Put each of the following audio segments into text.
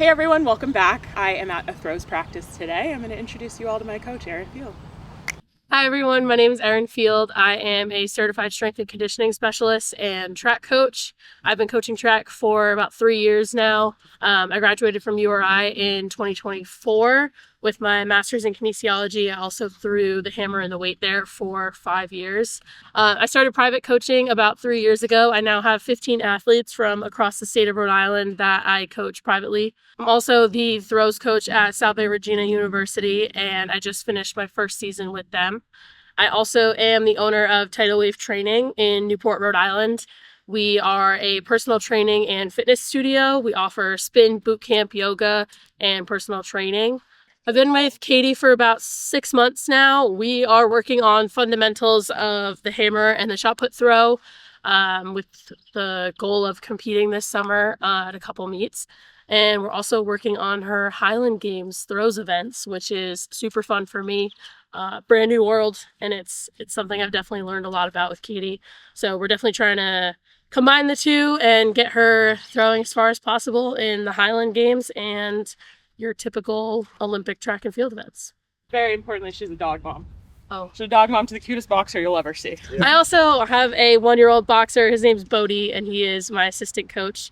Hey everyone, welcome back. I am at a throws practice today. I'm going to introduce you all to my coach, Erin Field. Hi everyone, my name is Erin Field. I am a certified strength and conditioning specialist and track coach. I've been coaching track for about 3 years now. I graduated from URI in 2024 with my master's in kinesiology. I also threw the hammer and the weight there for 5 years. I started private coaching about 3 years ago. I now have 15 athletes from across the state of Rhode Island that I coach privately. I'm also the throws coach at South Bay Regina University, and I just finished my first season with them. I also am the owner of Tidal Wave Training in Newport, Rhode Island. We are a personal training and fitness studio. We offer spin, boot camp, yoga, and personal training. I've been with Katie for about 6 months now. We are working on fundamentals of the hammer and the shot put throw with the goal of competing this summer at a couple meets. And we're also working on her Highland Games throws events, which is super fun for me. Brand new world, and it's something I've definitely learned a lot about with Katie. So we're definitely trying to combine the two and get her throwing as far as possible in the Highland Games and your typical Olympic track and field events. Very importantly, she's a dog mom. Oh. She's a dog mom to the cutest boxer you'll ever see. I also have a 1-year-old boxer. His name's Bodie, and he is my assistant coach.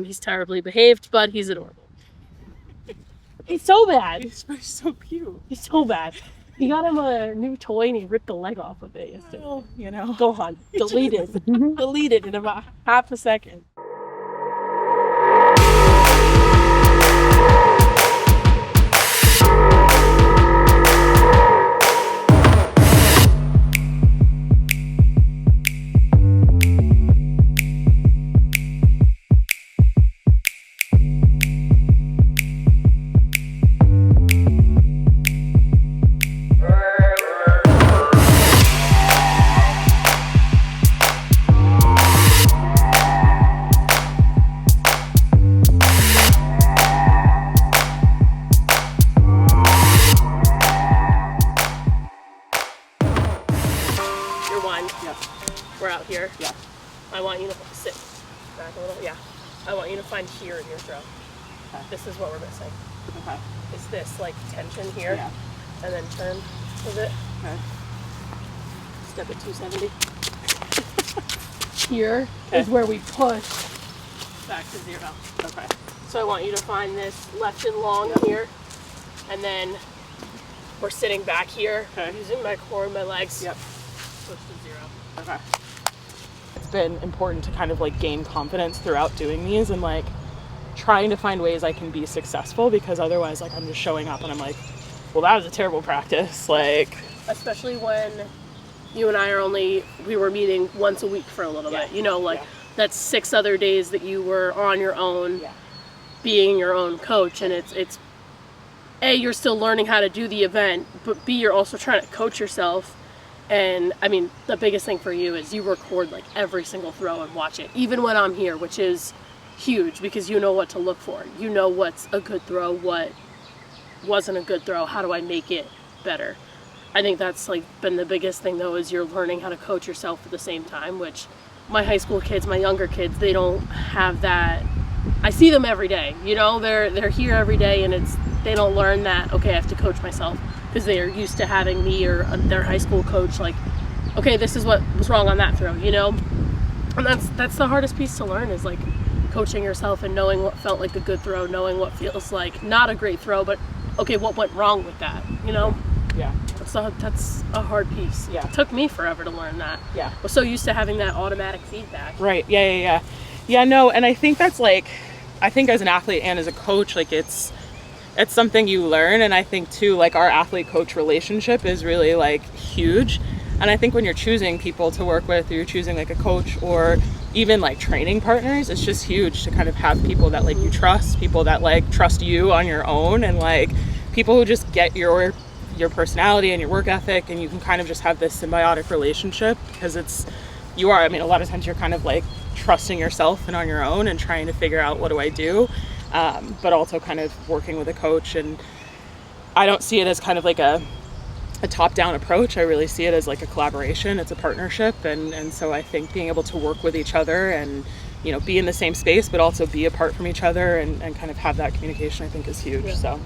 He's terribly behaved, but he's adorable. He's so bad. He's so cute. He's so bad. He got him a new toy, and he ripped the leg off of it yesterday. Well, you know. Go on. Delete it. Delete it in about half a second. We're out here. Yeah. I want you to sit back a little. Yeah. I want you to find here in your throw. Okay. This is what we're missing. Okay. Is this like tension here? Yeah. And then turn with it. Okay. Step at 270. Here is where we push back to 0. Okay. So I want you to find this left and long here. And then we're sitting back here using my core and my legs. Yep. Push to 0. Okay. It's been important to kind of like gain confidence throughout doing these and like trying to find ways I can be successful, because otherwise like I'm just showing up and I'm like, well, that was a terrible practice. Like, especially when you and I we were meeting once a week for a little bit, you know, like that's 6 other days that you were on your own, being your own coach. And it's A, you're still learning how to do the event, but B, you're also trying to coach yourself. And I mean, the biggest thing for you is you record like every single throw and watch it, even when I'm here, which is huge because you know what to look for. You know what's a good throw, what wasn't a good throw, how do I make it better. I think that's like been the biggest thing though, is you're learning how to coach yourself at the same time, which my high school kids, my younger kids, they don't have that. I see them every day, you know, they're here every day, and they don't learn that, okay, I have to coach myself, because they are used to having me or their high school coach like, okay, this is what was wrong on that throw, you know. And that's the hardest piece to learn, is like coaching yourself and knowing what felt like a good throw, knowing what feels like not a great throw, but okay, what went wrong with that, you know. yeah. That's a hard piece. Yeah. It took me forever to learn that. Yeah. I was so used to having that automatic feedback. Right. Yeah, no, and I think that's like, I think as an athlete and as a coach, like it's something you learn. And I think too, like our athlete coach relationship is really like huge. And I think when you're choosing people to work with, or you're choosing like a coach or even like training partners, it's just huge to kind of have people that like you trust, people that like trust you on your own, and like people who just get your personality and your work ethic, and you can kind of just have this symbiotic relationship, because a lot of times you're kind of like trusting yourself and on your own and trying to figure out, what do I do? But also kind of working with a coach. And I don't see it as kind of like a top-down approach. I really see it as like a collaboration. It's a partnership. And so I think being able to work with each other and you know, be in the same space, but also be apart from each other and kind of have that communication, I think is huge. Yeah. So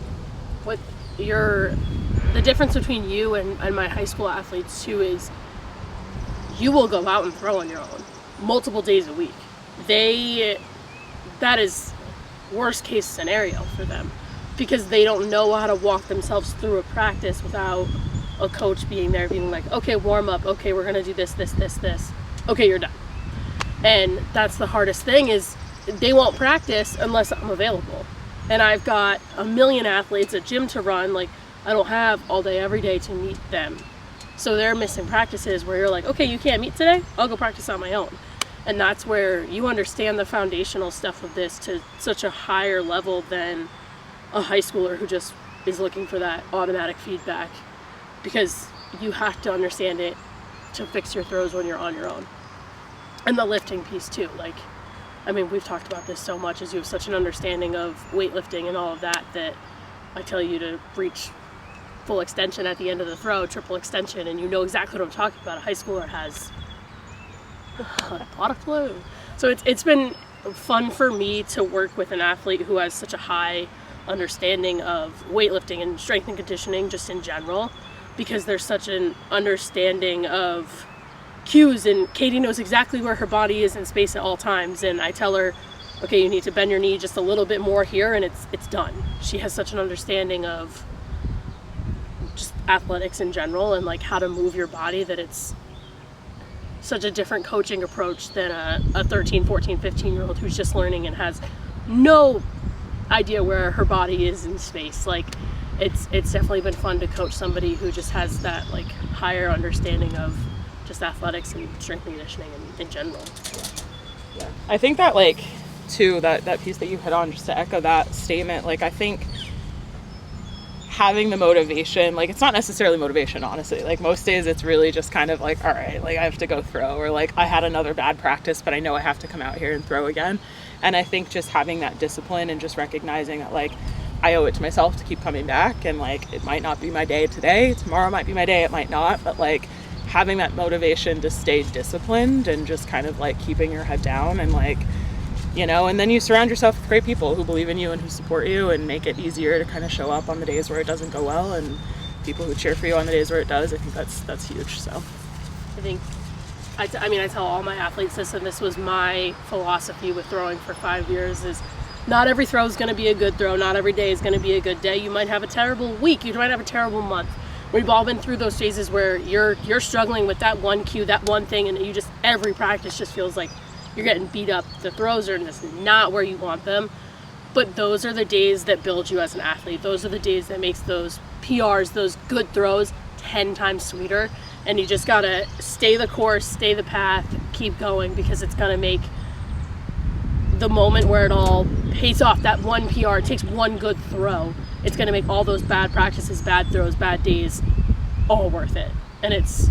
What the difference between you and my high school athletes too is you will go out and throw on your own multiple days a week. That is worst case scenario for them because they don't know how to walk themselves through a practice without a coach being there being like, okay, warm up, okay, we're gonna do this, okay, you're done. And that's the hardest thing is they won't practice unless I'm available. And I've got a million athletes, a gym to run, like I don't have all day every day to meet them. So they're missing practices where you're like, okay, you can't meet today, I'll go practice on my own. And that's where you understand the foundational stuff of this to such a higher level than a high schooler who just is looking for that automatic feedback, because you have to understand it to fix your throws when you're on your own. And the lifting piece too, like, I mean, we've talked about this so much as you have such an understanding of weightlifting and all of that, that I tell you to reach full extension at the end of the throw, triple extension, and you know exactly what I'm talking about. A high schooler has a lot of flow. So it's been fun for me to work with an athlete who has such a high understanding of weightlifting and strength and conditioning just in general, because there's such an understanding of cues, and Katie knows exactly where her body is in space at all times, and I tell her, okay, you need to bend your knee just a little bit more here, and it's done. She has such an understanding of just athletics in general and like how to move your body that it's such a different coaching approach than a 13, 14, 15-year-old who's just learning and has no idea where her body is in space. Like it's definitely been fun to coach somebody who just has that like higher understanding of just athletics and strength and conditioning in general. yeah, I think that like too, that piece that you hit on, just to echo that statement, like I think having the motivation, like it's not necessarily motivation, honestly. Like most days it's really just kind of like, all right, like I have to go throw, or like I had another bad practice, but I know I have to come out here and throw again. And I think just having that discipline and just recognizing that like I owe it to myself to keep coming back, and like it might not be my day today, tomorrow might be my day, it might not, but like having that motivation to stay disciplined and just kind of like keeping your head down, and like, you know, and then you surround yourself with great people who believe in you and who support you and make it easier to kind of show up on the days where it doesn't go well, and people who cheer for you on the days where it does. I think that's huge. So I think, I mean, I tell all my athletes this, and this was my philosophy with throwing for 5 years, is not every throw is going to be a good throw. Not every day is going to be a good day. You might have a terrible week. You might have a terrible month. We've all been through those phases where you're struggling with that one cue, that one thing, and you just, every practice just feels like you're getting beat up. The throws are just not where you want them. But those are the days that build you as an athlete. Those are the days that makes those PRs, those good throws, 10 times sweeter. And you just gotta stay the course, stay the path, keep going, because it's gonna make the moment where it all pays off, that one PR, it takes one good throw, it's gonna make all those bad practices, bad throws, bad days, all worth it. And it's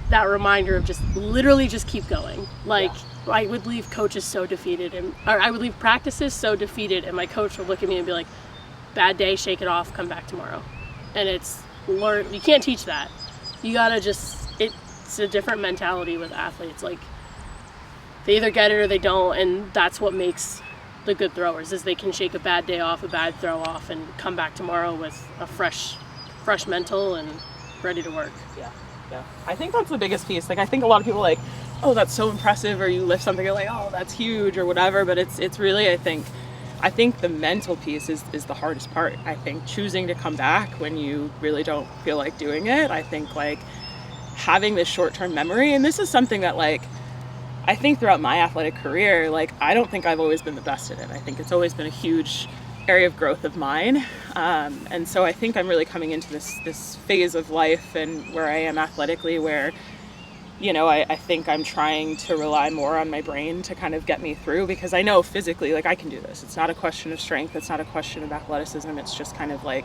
that reminder of just literally just keep going. Like, yeah. I would leave coaches so defeated, or I would leave practices so defeated, and my coach would look at me and be like, bad day, shake it off, come back tomorrow. And it's learn, you can't teach that. You gotta just, it's a different mentality with athletes. Like, they either get it or they don't, and that's what makes the good throwers, is they can shake a bad day off, a bad throw off, and come back tomorrow with a fresh mental and ready to work. Yeah. I think that's the biggest piece. Like, I think a lot of people are like, oh, that's so impressive, or you lift something, you're like, oh, that's huge, or whatever. But it's really, I think the mental piece is the hardest part. I think choosing to come back when you really don't feel like doing it. I think like having this short-term memory, and this is something that like I think throughout my athletic career, like I don't think I've always been the best at it. I think it's always been a huge area of growth of mine, and so I think I'm really coming into this phase of life and where I am athletically, where, you know, I think I'm trying to rely more on my brain to kind of get me through, because I know physically, like, I can do this. It's not a question of strength. It's not a question of athleticism. It's just kind of like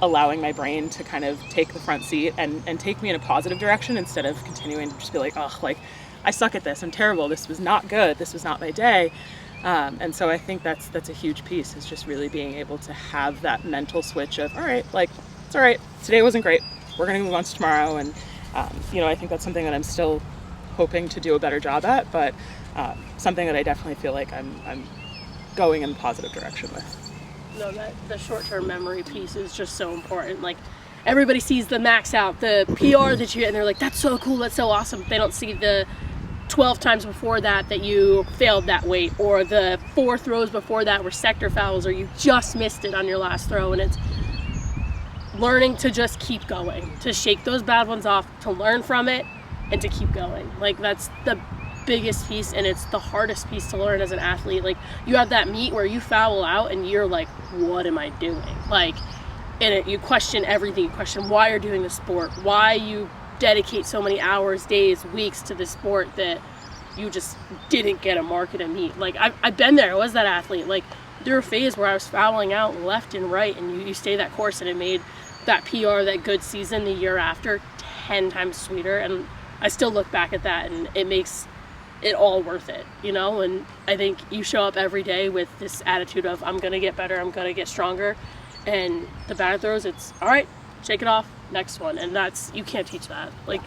allowing my brain to kind of take the front seat and take me in a positive direction, instead of continuing to just be like, oh, like, I suck at this. I'm terrible. This was not good. This was not my day. And so I think that's a huge piece, is just really being able to have that mental switch of, all right, like, it's all right. Today wasn't great. We're going to move on to tomorrow. And, you know, I think that's something that I'm still hoping to do a better job at. But something that I definitely feel like I'm going in the positive direction with. No, that the short-term memory piece is just so important. Like, everybody sees the max out, the PR that you get, and they're like, that's so cool, that's so awesome. They don't see the 12 times before that you failed that weight, or the 4 throws before that were sector fouls, or you just missed it on your last throw. And it's learning to just keep going, to shake those bad ones off, to learn from it, and to keep going. Like, that's the biggest piece, and it's the hardest piece to learn as an athlete. Like, you have that meet where you foul out and you're like, what am I doing? Like, and you question everything. You question why you're doing the sport, why you dedicate so many hours, days, weeks to the sport that you just didn't get a mark at a meet. Like, I've been there. I was that athlete. Like, there were phases where I was fouling out left and right, and you stay that course, and it made that PR, that good season the year after, 10 times sweeter. And I still look back at that, and it makes it all worth it, you know? And I think you show up every day with this attitude of, I'm gonna get better, I'm gonna get stronger. And the bad throws, it's all right, shake it off, next one. And that's, you can't teach that. Like,